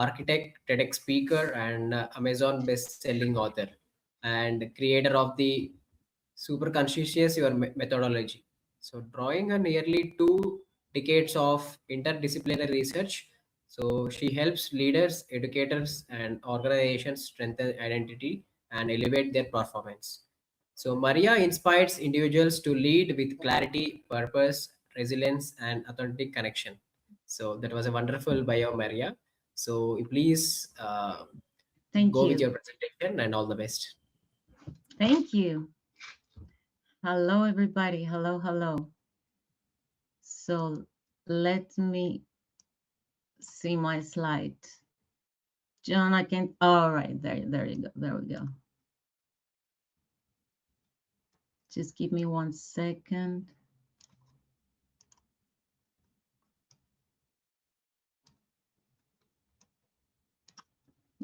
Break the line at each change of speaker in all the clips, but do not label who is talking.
architect, TEDx speaker, and Amazon best-selling author, and creator of the super conscientious your methodology. So drawing on nearly 2 decades of interdisciplinary research, so she helps leaders, educators, and organizations strengthen identity and elevate their performance. So Maria inspires individuals to lead with clarity, purpose, resilience, and authentic connection. So that was a wonderful bio, Maria. So please
Thank
go with
you.
your presentation and all the best.
Thank you. Hello, everybody. Hello, hello. So let me see my slide. John, I can. All right, there you go. There we go. Just give me 1 second.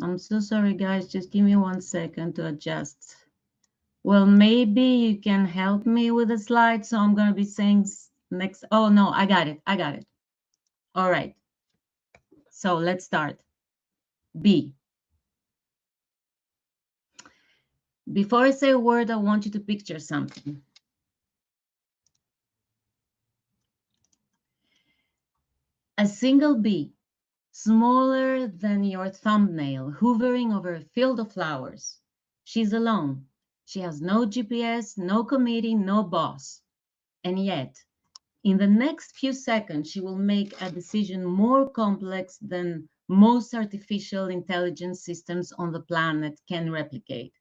I'm so sorry, guys. Just give me 1 second to adjust. Well, maybe you can help me with the slide. So I'm going to be saying next. Oh, no, I got it. I got it. All right. So let's start. B. Before I say a word, I want you to picture something. A single bee, smaller than your thumbnail, hovering over a field of flowers. She's alone. She has no GPS, no committee, no boss. And yet, in the next few seconds, she will make a decision more complex than most artificial intelligence systems on the planet can replicate.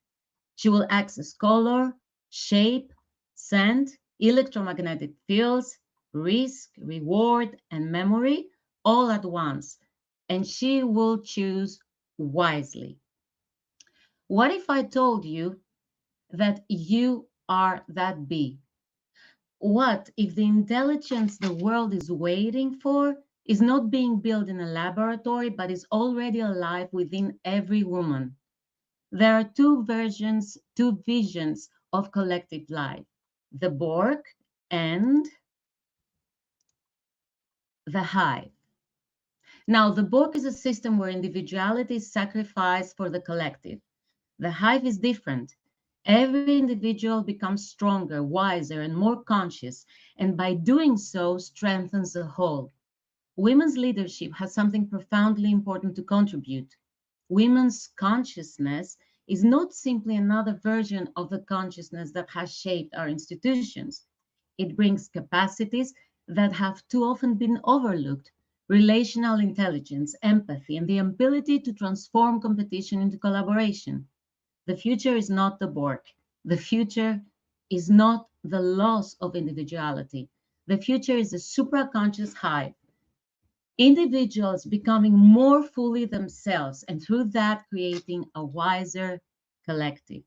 She will access color, shape, scent, electromagnetic fields, risk, reward, and memory all at once. And she will choose wisely. What if I told you that you are that bee? What if the intelligence the world is waiting for is not being built in a laboratory, but is already alive within every woman? There are two visions of collective life, the Borg and the hive. Now, the Borg is a system where individuality is sacrificed for the collective. The hive is different. Every individual becomes stronger, wiser, and more conscious, and by doing so, strengthens the whole. Women's leadership has something profoundly important to contribute. Women's consciousness is not simply another version of the consciousness that has shaped our institutions. It brings capacities that have too often been overlooked: relational intelligence, empathy, and the ability to transform competition into collaboration. The future is not the Borg. The future is not the loss of individuality. The future is a supraconscious hive, individuals becoming more fully themselves, and through that, creating a wiser collective.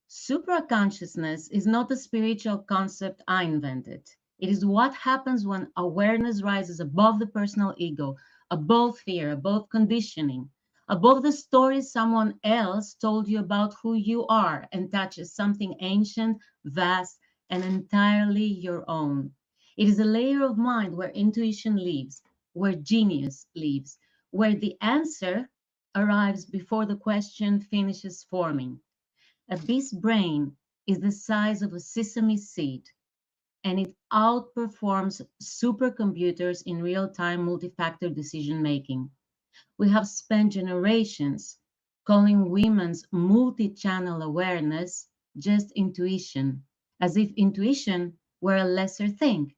Supraconsciousness is not a spiritual concept I invented. It is what happens when awareness rises above the personal ego, above fear, above conditioning, above the stories someone else told you about who you are, and touches something ancient, vast, and entirely your own. It is a layer of mind where intuition lives, where genius lives, where the answer arrives before the question finishes forming. A bee's brain is the size of a sesame seed, and it outperforms supercomputers in real-time multi-factor decision making. We have spent generations calling women's multi-channel awareness just intuition, as if intuition were a lesser thing.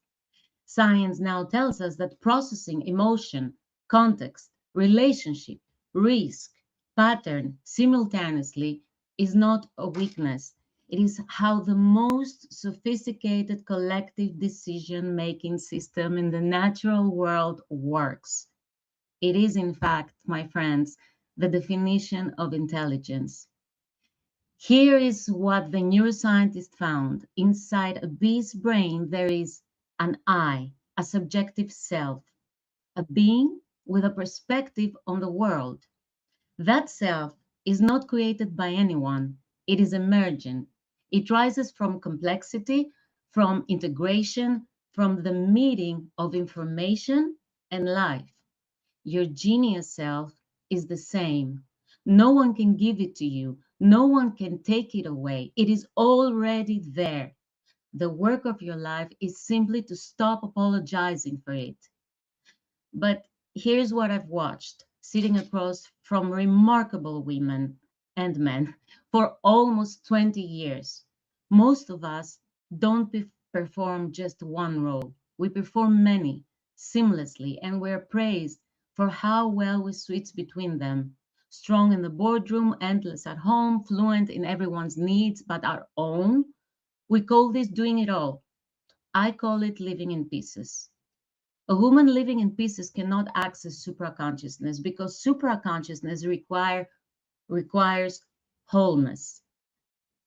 Science now tells us that processing emotion, context, relationship, risk, pattern simultaneously is not a weakness. It is how the most sophisticated collective decision making system in the natural world works. It is, in fact, my friends, the definition of intelligence. Here is what the neuroscientist found. Inside a bee's brain, there is an I, a subjective self, a being with a perspective on the world. That self is not created by anyone, it is emergent. It rises from complexity, from integration, from the meeting of information and life. Your genius self is the same. No one can give it to you. No one can take it away. It is already there. The work of your life is simply to stop apologizing for it. But here's what I've watched sitting across from remarkable women and men for almost 20 years. Most of us don't perform just one role, we perform many seamlessly, and we're praised for how well we switch between them. Strong in the boardroom, endless at home, fluent in everyone's needs but our own. We call this doing it all. I call it living in pieces. A woman living in pieces cannot access supraconsciousness because supraconsciousness requires wholeness,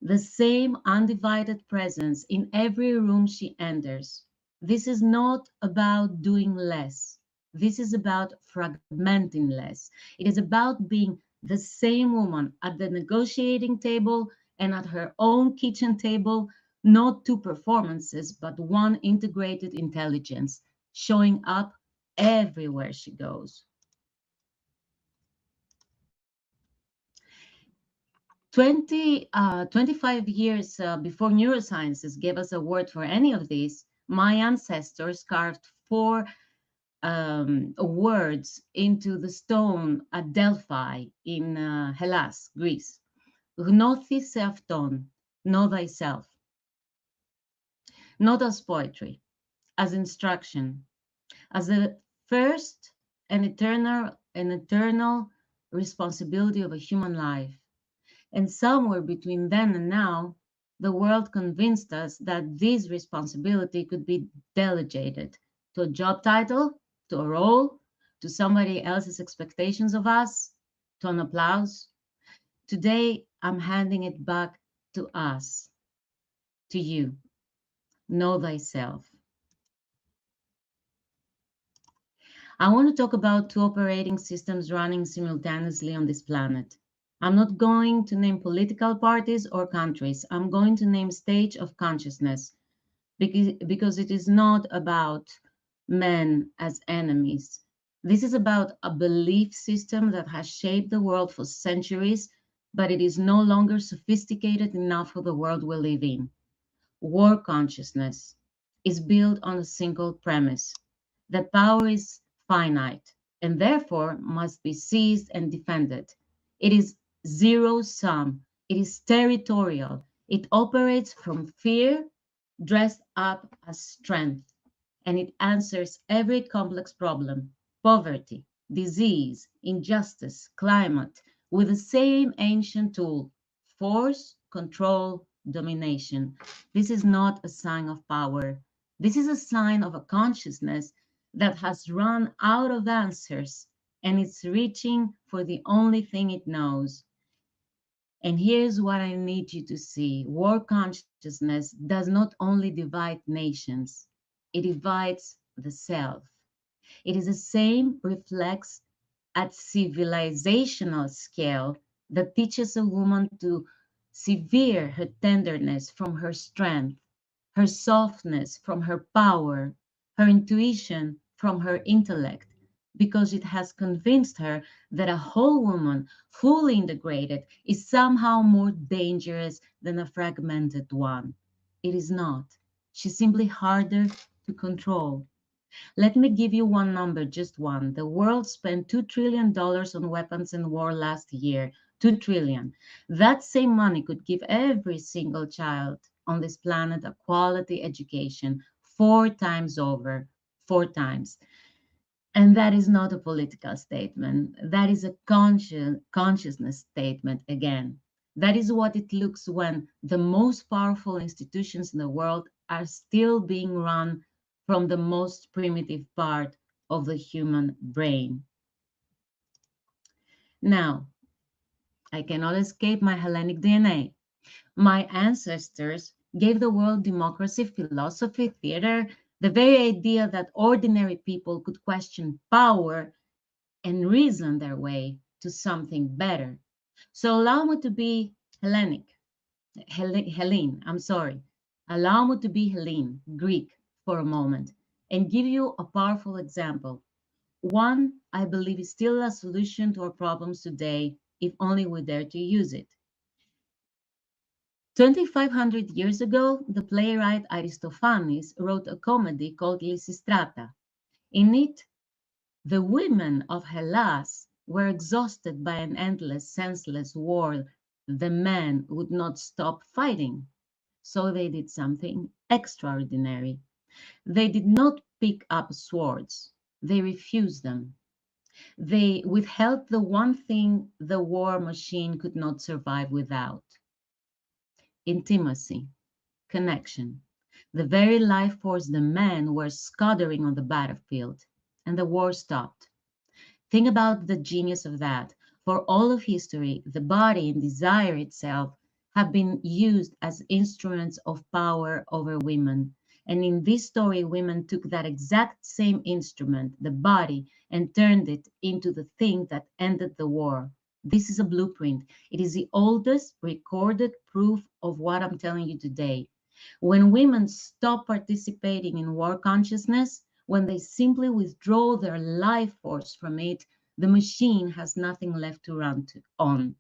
the same undivided presence in every room she enters. This is not about doing less. This is about fragmenting less. It is about being the same woman at the negotiating table and at her own kitchen table, not two performances, but one integrated intelligence, showing up everywhere she goes. 25 years before neurosciences gave us a word for any of these, my ancestors carved four words into the stone at Delphi in Hellas, Greece. Gnothi seafton, know thyself, not as poetry, as instruction, as the first and eternal responsibility of a human life. And somewhere between then and now, the world convinced us that this responsibility could be delegated to a job title, to a role, to somebody else's expectations of us, to an applause. Today, I'm handing it back to us, to you. Know thyself. I want to talk about two operating systems running simultaneously on this planet. I'm not going to name political parties or countries. I'm going to name stage of consciousness because it is not about men as enemies. This is about a belief system that has shaped the world for centuries, but it is no longer sophisticated enough for the world we live in. War consciousness is built on a single premise that power is finite and therefore must be seized and defended. It is zero sum, it is territorial, it operates from fear dressed up as strength, and it answers every complex problem poverty, disease, injustice, climate with the same ancient tool force, control, domination. This is not a sign of power. This is a sign of a consciousness that has run out of answers and it's reaching for the only thing it knows. And here's what I need you to see war consciousness does not only divide nations, it divides the self. It is the same reflex at civilizational scale that teaches a woman to sever her tenderness from her strength, her softness from her power, her intuition from her intellect, because it has convinced her that a whole woman, fully integrated, is somehow more dangerous than a fragmented one. It is not. She's simply harder to control. Let me give you one number, just one. The world spent $2 trillion on weapons and war last year. 2 trillion. That same money could give every single child on this planet a quality education 4 times over. 4 times. And that is not a political statement. That is a consciousness statement again. That is what it looks when the most powerful institutions in the world are still being run from the most primitive part of the human brain. Now, I cannot escape my Hellenic DNA. My ancestors gave the world democracy, philosophy, theater, the very idea that ordinary people could question power and reason their way to something better. So allow me to be Hellenic, Hellene, I'm sorry. Allow me to be Hellene, Greek, for a moment, and give you a powerful example. One I believe is still a solution to our problems today, if only we dare to use it. 2,500 years ago, the playwright Aristophanes wrote a comedy called Lysistrata. In it, the women of Hellas were exhausted by an endless, senseless war. The men would not stop fighting, so they did something extraordinary. They did not pick up swords, they refused them. They withheld the one thing the war machine could not survive without: intimacy, connection. The very life force the men were scuttering on the battlefield, and the war stopped. Think about the genius of that. For all of history, the body and desire itself have been used as instruments of power over women. And in this story, women took that exact same instrument, the body, and turned it into the thing that ended the war. This is a blueprint. It is the oldest recorded proof of what I'm telling you today. When women stop participating in war consciousness, when they simply withdraw their life force from it, the machine has nothing left to on.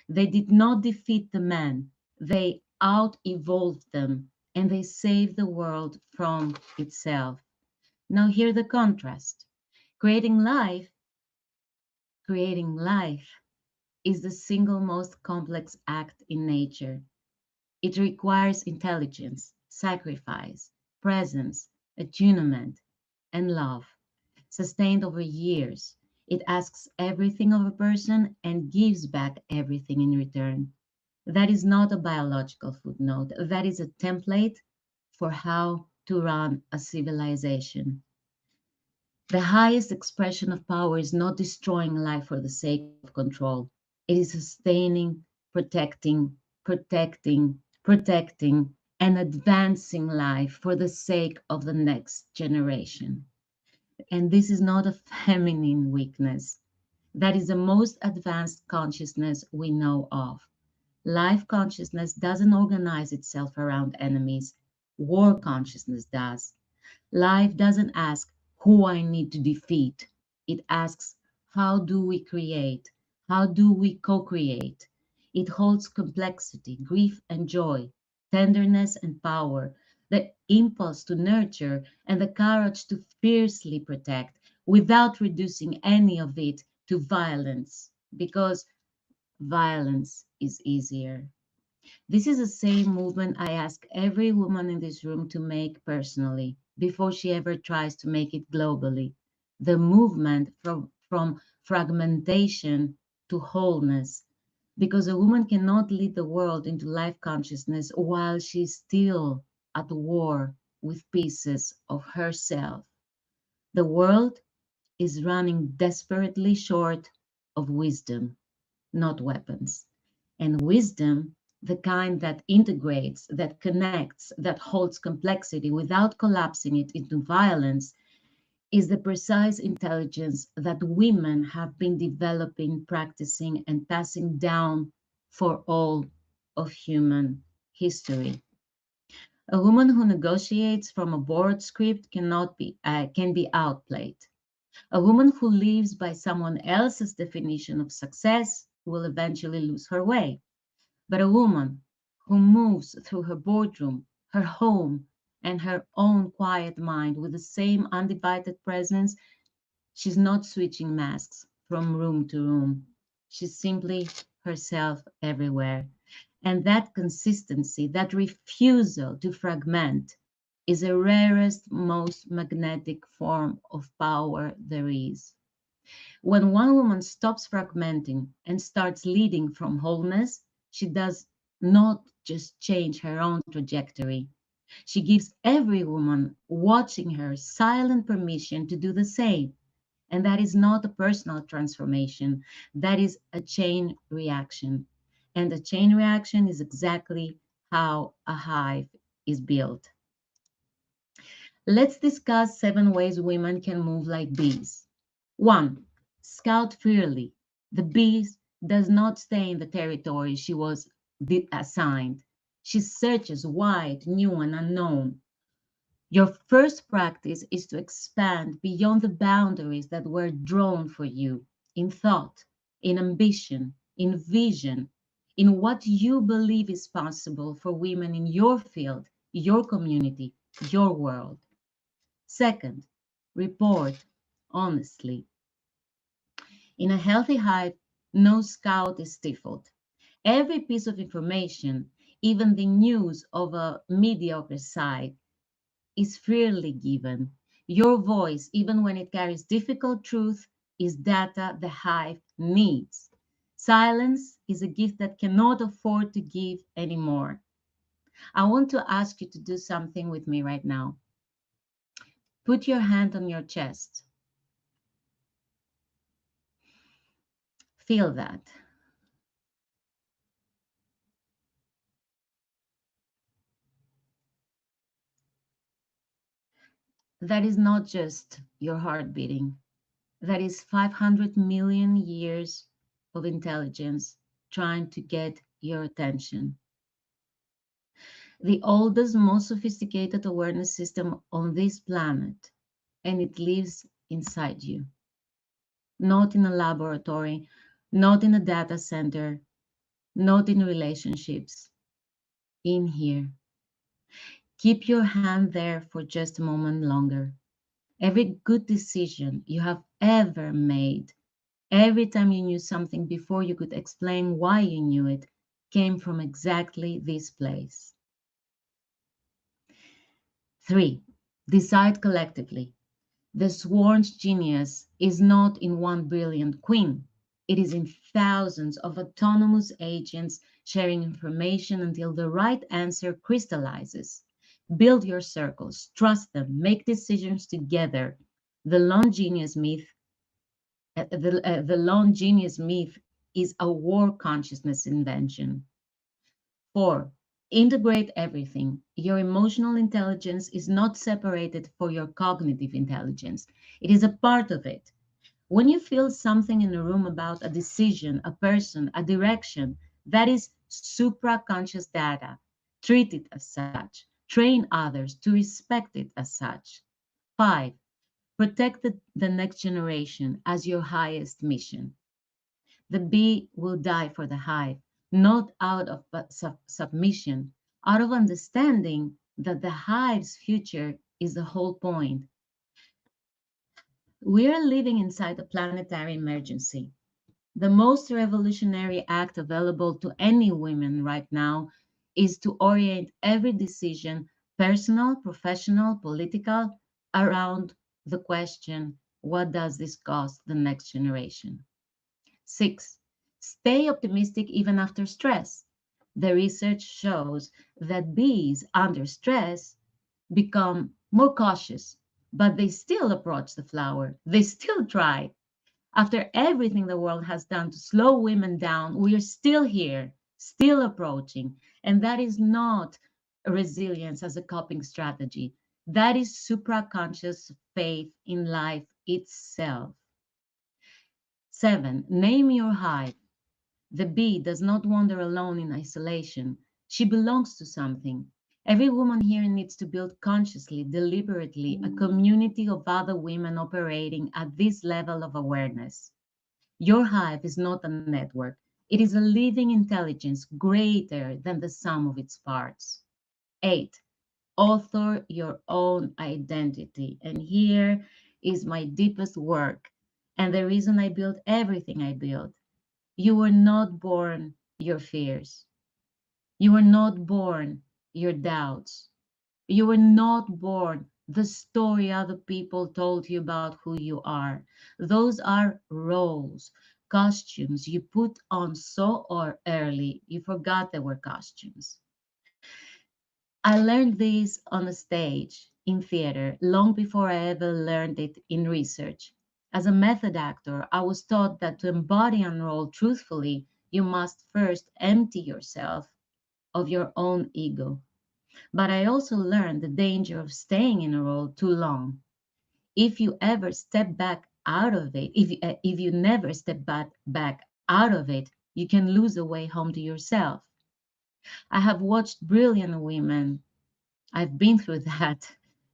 They did not defeat the men, they out evolved them, and they saved the world from itself. Now, hear the contrast. Creating life, creating life is the single most complex act in nature. It requires intelligence, sacrifice, presence, attunement, and love, sustained over years. It asks everything of a person and gives back everything in return. That is not a biological footnote, that is a template for how to run a civilization. The highest expression of power is not destroying life for the sake of control. It is sustaining, protecting, and advancing life for the sake of the next generation. And this is not a feminine weakness. That is the most advanced consciousness we know of. Life consciousness doesn't organize itself around enemies. War consciousness does. Life doesn't ask who I need to defeat. It asks, how do we create? How do we co create? It holds complexity, grief and joy, tenderness and power, the impulse to nurture, and the courage to fiercely protect without reducing any of it to violence, because violence is easier. This is the same movement I ask every woman in this room to make personally before she ever tries to make it globally. The movement from fragmentation to wholeness. Because a woman cannot lead the world into life consciousness while she's still at war with pieces of herself. The world is running desperately short of wisdom, not weapons. And wisdom, the kind that integrates, that connects, that holds complexity without collapsing it into violence, is the precise intelligence that women have been developing, practicing, and passing down for all of human history. A woman who negotiates from a board script can be outplayed. A woman who lives by someone else's definition of success will eventually lose her way. But a woman who moves through her boardroom, her home, and her own quiet mind with the same undivided presence, she's not switching masks from room to room. She's simply herself everywhere. And that consistency, that refusal to fragment, is the rarest, most magnetic form of power there is. When one woman stops fragmenting and starts leading from wholeness, she does not just change her own trajectory. She gives every woman watching her silent permission to do the same. And that is not a personal transformation, that is a chain reaction. And a chain reaction is exactly how a hive is built. Let's discuss 7 ways women can move like bees. 1. Scout freely. The bee does not stay in the territory she was assigned. She searches wide, new, and unknown. Your first practice is to expand beyond the boundaries that were drawn for you in thought, in ambition, in vision, in what you believe is possible for women in your field, your community, your world. Second, report honestly. In a healthy hive, no scout is stifled. Every piece of information, even the news of a mediocre site, is freely given. Your voice, even when it carries difficult truth, is data the hive needs. Silence is a gift that cannot afford to give anymore. I want to ask you to do something with me right now. Put your hand on your chest. Feel that. That is not just your heart beating. That is 500 million years of intelligence trying to get your attention. The oldest, most sophisticated awareness system on this planet, and it lives inside you, not in a laboratory, not in a data center, not in relationships, in here. Keep your hand there for just a moment longer. Every good decision you have ever made, every time you knew something before you could explain why you knew it, came from exactly this place. 3. Decide collectively. The sworn's genius is not in one brilliant queen. It is in thousands of autonomous agents sharing information until the right answer crystallizes. Build your circles, trust them, make decisions together. The lone genius myth, the lone genius myth is a war consciousness invention. 4. Integrate everything. Your emotional intelligence is not separated from your cognitive intelligence. It is a part of it. When you feel something in a room about a decision, a person, a direction, that is supraconscious data. Treat it as such. Train others to respect it as such. 5. Protect the next generation as your highest mission. The bee will die for the hive, not out of submission, out of understanding that the hive's future is the whole point. We are living inside a planetary emergency. The most revolutionary act available to any woman right now is to orient every decision, personal, professional, political, around the question, what does this cost the next generation? 6. Stay optimistic even after stress. The research shows that bees under stress become more cautious, but they still approach the flower. They still try. After everything the world has done to slow women down, we are still here, still approaching. And that is not resilience as a coping strategy. That is supraconscious faith in life itself. 7. Name your hive. The bee does not wander alone in isolation. She belongs to something. Every woman here needs to build consciously, deliberately, a community of other women operating at this level of awareness. Your hive is not a network. It is a living intelligence greater than the sum of its parts. 8. Author your own identity. And here is my deepest work and the reason I built everything I built. You were not born your fears. You were not born your doubts. You were not born the story other people told you about who you are. Those are roles, costumes you put on so or early you forgot they were costumes. I learned this on a stage, in theater, long before I ever learned it in research. As a method actor, I was taught that to embody and role truthfully, you must first empty yourself of your own ego. But I also learned the danger of staying in a role too long. If you ever step back out of it, if you never step back out of it, you can lose the way home to yourself. I have watched brilliant women, I've been through that,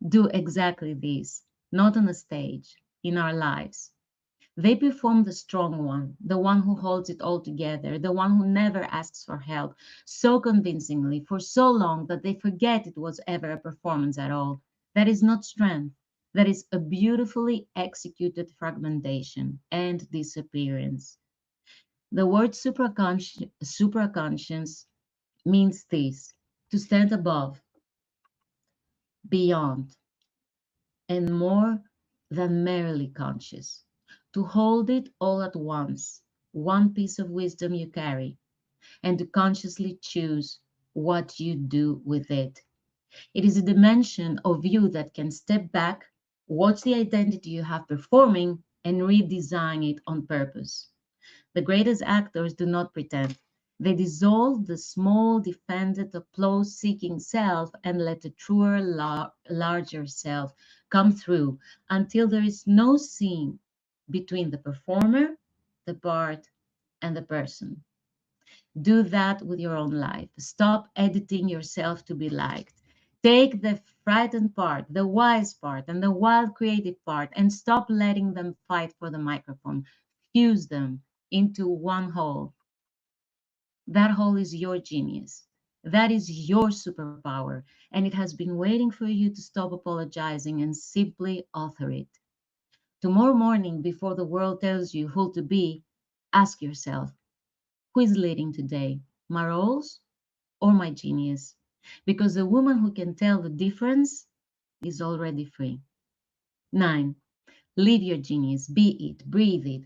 do exactly this, not on a stage, in our lives. They perform the strong one, the one who holds it all together, the one who never asks for help, so convincingly for so long that they forget it was ever a performance at all. That is not strength. That is a beautifully executed fragmentation and disappearance. The word supraconscious means this: to stand above, beyond, and more than merely conscious, to hold it all at once, one piece of wisdom you carry, and to consciously choose what you do with it. It is a dimension of you that can step back, watch the identity you have performing, and redesign it on purpose. The greatest actors do not pretend. They dissolve the small, defended, applause seeking self and let the truer, larger self come through until there is no scene between the performer, the part, and the person. Do that with your own life. Stop editing yourself to be liked. Take the frightened part, the wise part, and the wild creative part, and stop letting them fight for the microphone. Fuse them into one whole. That whole is your genius. That is your superpower, and it has been waiting for you to stop apologizing and simply author it. Tomorrow morning, before the world tells you who to be, ask yourself, who is leading today? My roles or my genius? Because the woman who can tell the difference is already free. 9. Live your genius, be it, breathe it,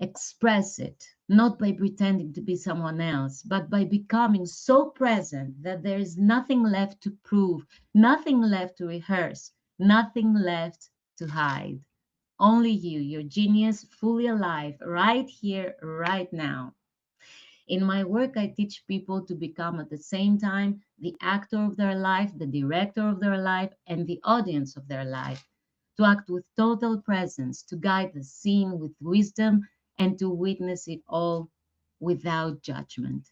express it, not by pretending to be someone else, but by becoming so present that there is nothing left to prove, nothing left to rehearse, nothing left to hide. Only you, your genius, fully alive, right here, right now. In my work, I teach people to become at the same time the actor of their life, the director of their life, and the audience of their life. To act with total presence, to guide the scene with wisdom, and to witness it all without judgment.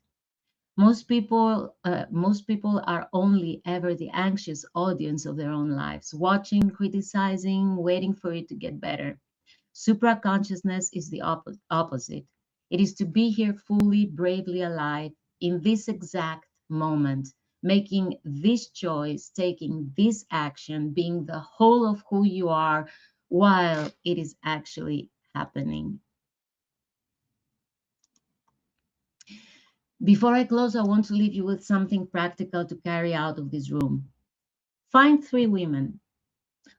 Most people are only ever the anxious audience of their own lives, watching, criticizing, waiting for it to get better. Supraconsciousness is the opposite. It is to be here fully, bravely alive in this exact moment, making this choice, taking this action, being the whole of who you are while it is actually happening. Before I close, I want to leave you with something practical to carry out of this room. Find 3 women,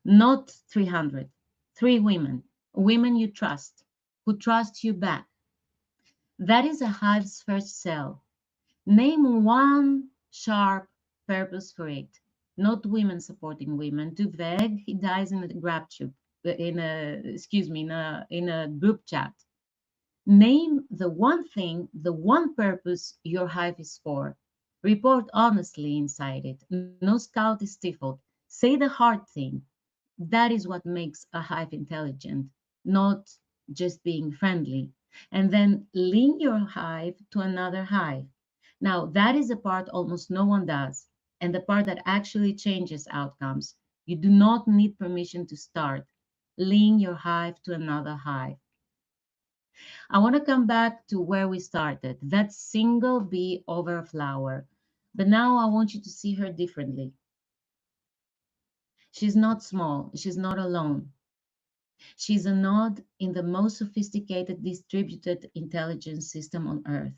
not 300, 3 women, women you trust, who trust you back. That is a hive's first cell. Name one sharp purpose for it. Not women supporting women. Too vague. He dies in a grab tube. In a excuse me in a group chat. Name the one thing, the one purpose your hive is for. Report honestly inside it. No scout is stifled. Say the hard thing. That is what makes a hive intelligent, not just being friendly. And then link your hive to another hive. Now, that is the part almost no one does, and the part that actually changes outcomes. You do not need permission to start. Link your hive to another hive. I want to come back to where we started, that single bee over a flower. But now I want you to see her differently. She's not small, she's not alone. She's a node in the most sophisticated distributed intelligence system on Earth.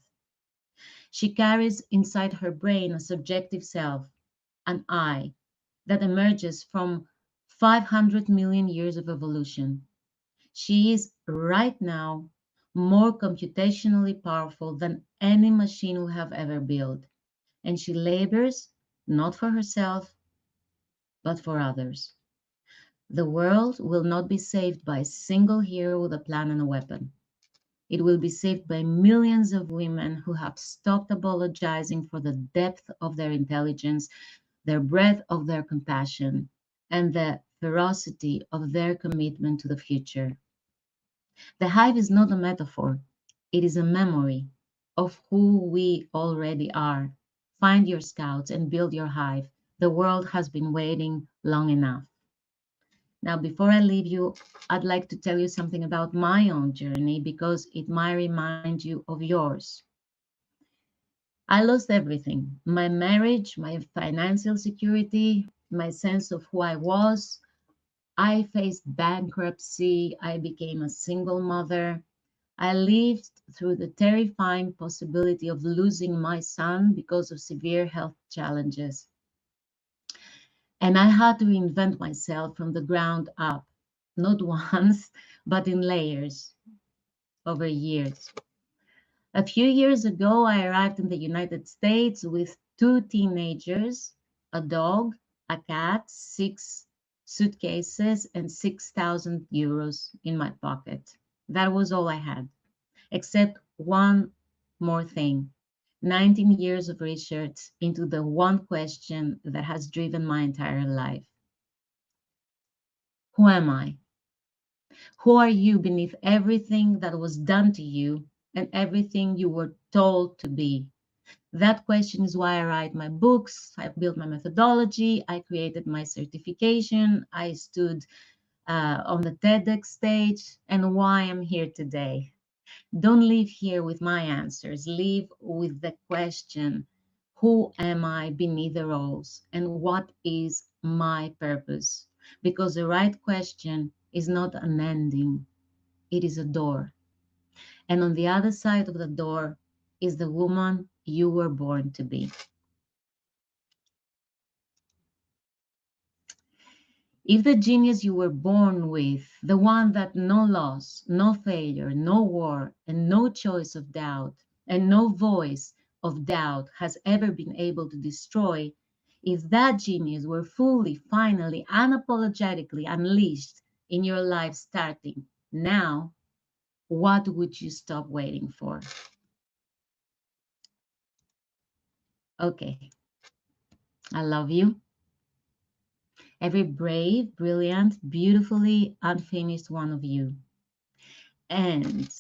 She carries inside her brain a subjective self, an I, that emerges from 500 million years of evolution. She is right now more computationally powerful than any machine we have ever built, and she labors not for herself, but for others. The world will not be saved by a single hero with a plan and a weapon. It will be saved by millions of women who have stopped apologizing for the depth of their intelligence, their breadth of their compassion, and the ferocity of their commitment to the future. The hive is not a metaphor, it is a memory of who we already are. Find your scouts and build your hive. The world has been waiting long enough. Now, before I leave you, I'd like to tell you something about my own journey because it might remind you of yours. I lost everything: my marriage, my financial security, my sense of who I was. I faced bankruptcy. I became a single mother. I lived through the terrifying possibility of losing my son because of severe health challenges. And I had to reinvent myself from the ground up, not once, but in layers over years. A few years ago, I arrived in the United States with two teenagers, a dog, a cat, six suitcases, and 6,000 euros in my pocket. That was all I had, except one more thing: 19 years of research into the one question that has driven my entire life. Who am I? Who are you beneath everything that was done to you and everything you were told to be? That question is why I write my books. I built my methodology. I created my certification. I stood on the TEDx stage, and why I'm here today. Don't leave here with my answers. Leave with the question: who am I beneath the roles, and what is my purpose? Because the right question is not an ending, it is a door. And on the other side of the door is the woman you were born to be. If the genius you were born with, the one that no loss, no failure, no war, and no choice of doubt, and no voice of doubt has ever been able to destroy, if that genius were fully, finally, unapologetically unleashed in your life starting now, what would you stop waiting for? Okay, I love you. Every brave, brilliant, beautifully unfinished one of you. And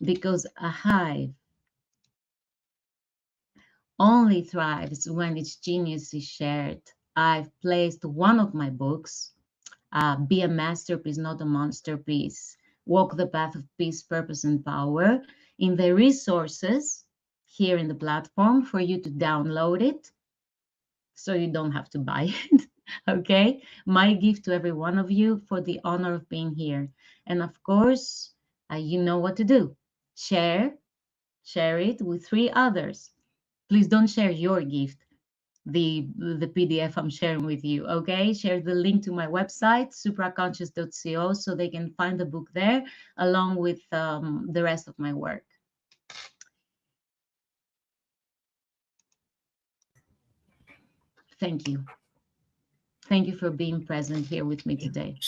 because a hive only thrives when its genius is shared, I've placed one of my books, Be a Masterpiece, Not a Monsterpiece, Walk the Path of Peace, Purpose, and Power, in the resources here in the platform for you to download it so you don't have to buy it. Okay? My gift to every one of you for the honor of being here. And of course, you know what to do. Share it with three others. Please don't share your gift, the PDF I'm sharing with you. Okay? Share the link to my website, supraconscious.co, so they can find the book there along with the rest of my work. Thank you. Thank you for being present here with me today.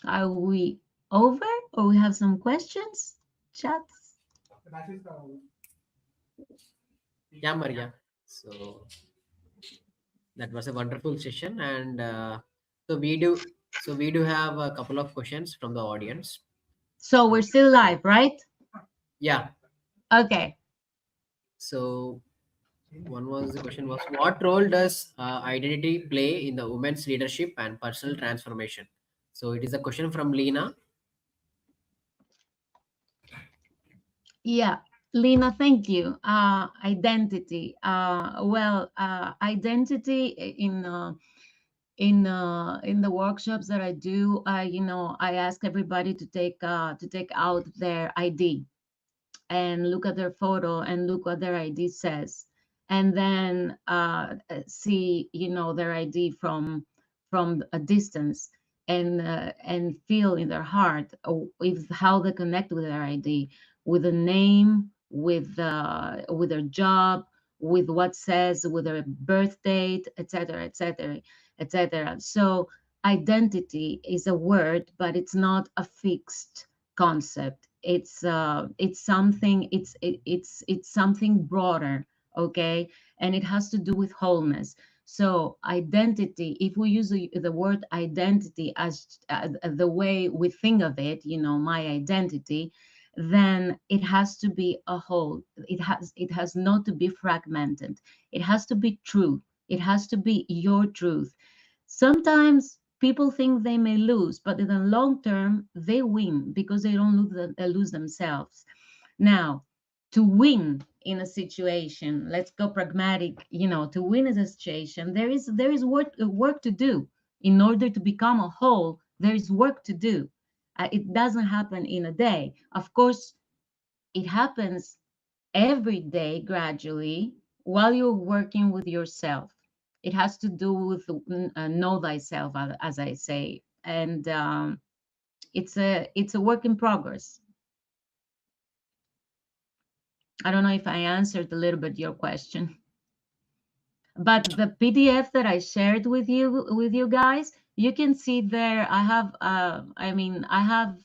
Are we over, or we have some questions? Chats?
Yeah, Maria. So that was a wonderful session, and so we do. So we do have a couple of questions from the audience.
So we're
So
still live, right?
yeah.
Okay.
So one was the question was, what role does identity play in the women's leadership and personal transformation? So it is a question from Lena.
Yeah. Lena, thank you. Identity. Identity in the workshops that I do, I ask everybody to take out their ID and look at their photo and look what their ID says, and then see, their ID from a distance, and feel in their heart with how they connect with their ID, with a name, with their job, with what says, with their birth date, etc., etc., etc. So identity is a word, but it's not a fixed concept. It's something, it's something broader. Okay, and it has to do with wholeness. So identity, if we use the word identity as the way we think of it, my identity, then it has to be a whole. It has not to be fragmented. It has to be true. It has to be your truth. Sometimes people think they may lose, but in the long term they win because they don't lose themselves. Now, to win in a situation, let's go pragmatic, to win in a situation, there is work to do. In order to become a whole, there is work to do. It doesn't happen in a day. Of course, it happens every day gradually while you're working with yourself. It has to do with know thyself, as I say, and it's a work in progress. I don't know if I answered a little bit your question, but the PDF that I shared with you guys, you can see there. I have, I have,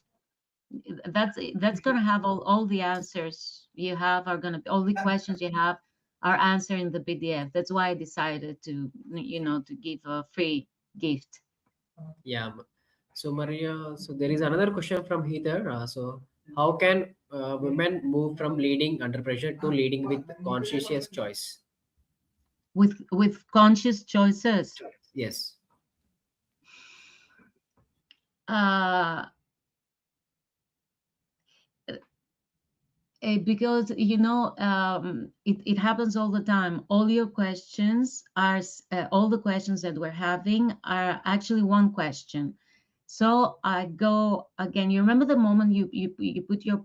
that's gonna have all the answers you have are gonna all the questions you have are answered in the PDF. That's why I decided to give a free gift.
Yeah. So Maria, so there is another question from Heather. So how can women move from leading under pressure to leading with conscientious choice?
With conscious choices.
Yes.
Uh, because it happens all the time. All your questions are all the questions that we're having are actually one question. So I go again. You remember the moment you put your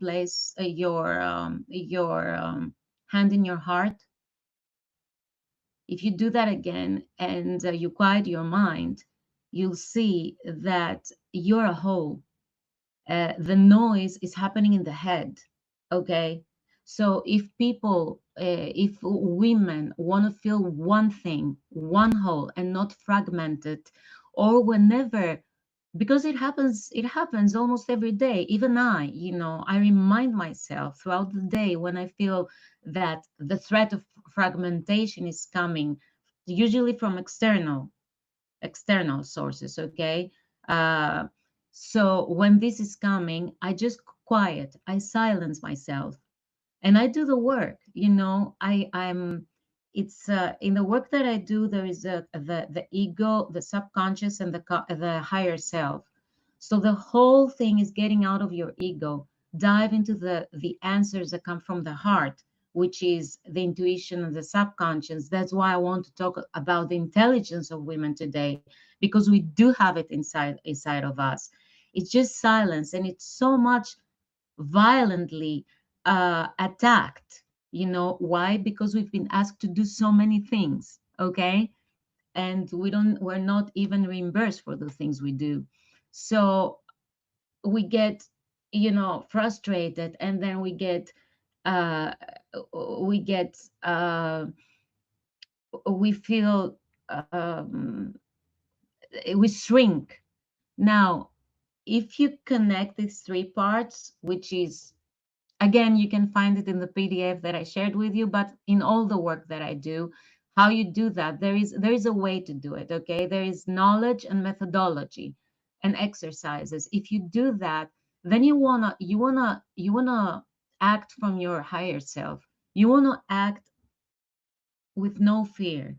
hand in your heart. If you do that again and you quiet your mind, you'll see that you're a whole. The noise is happening in the head. Okay, so if women want to feel one thing, one whole, and not fragmented, or whenever, because it happens almost every day. Even I remind myself throughout the day when I feel that the threat of fragmentation is coming, usually from external sources. Okay, uh, so when this is coming, I just quiet, I silence myself, and I do the work. I'm it's In the work that I do, there is the ego, the subconscious, and the higher self. So the whole thing is getting out of your ego, dive into the answers that come from the heart, which is the intuition and the subconscious. That's why I want to talk about the intelligence of women today, because we do have it inside of us. It's just silence, and it's so much violently attacked. Why? Because we've been asked to do so many things. Okay, and we're not even reimbursed for the things we do. So we get frustrated, and then uh we get we feel we shrink. Now, if you connect these three parts, which is, again, you can find it in the PDF that I shared with you, but in all the work that I do, how you do that, there is a way to do it. Okay, there is knowledge and methodology and exercises. If you do that, then you wanna act from your higher self. You wanna act with no fear.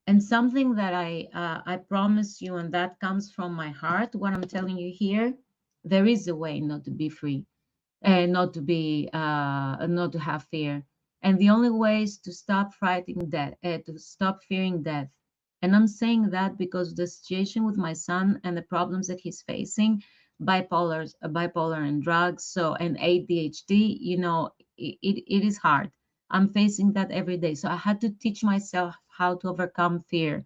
And something that I promise you, and that comes from my heart, what I'm telling you here, there is a way not to be free, and not to have fear. And the only way is to stop fighting death, to stop fearing death. And I'm saying that because the situation with my son and the problems that he's facing, bipolar and drugs, so, and ADHD, it is hard. I'm facing that every day, so I had to teach myself how to overcome fear.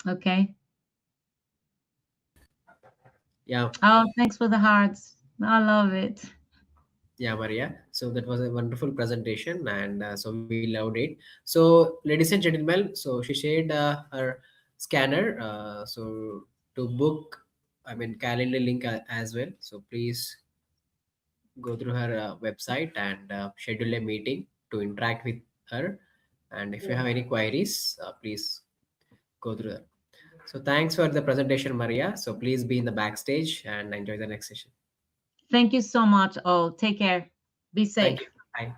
Okay.
Yeah.
Oh, thanks for the hearts. I love it.
Yeah, Maria. So that was a wonderful presentation, and so we loved it. So, ladies and gentlemen, so she shared her scanner. So to book, I mean, calendar link as well. So please. go through her website and schedule a meeting to interact with her. And if you have any queries, please go through that. So thanks for the presentation, Maria. So please be in the backstage and enjoy the next session.
Thank you so much all. Take care. Be
Thank
safe.
you. Bye.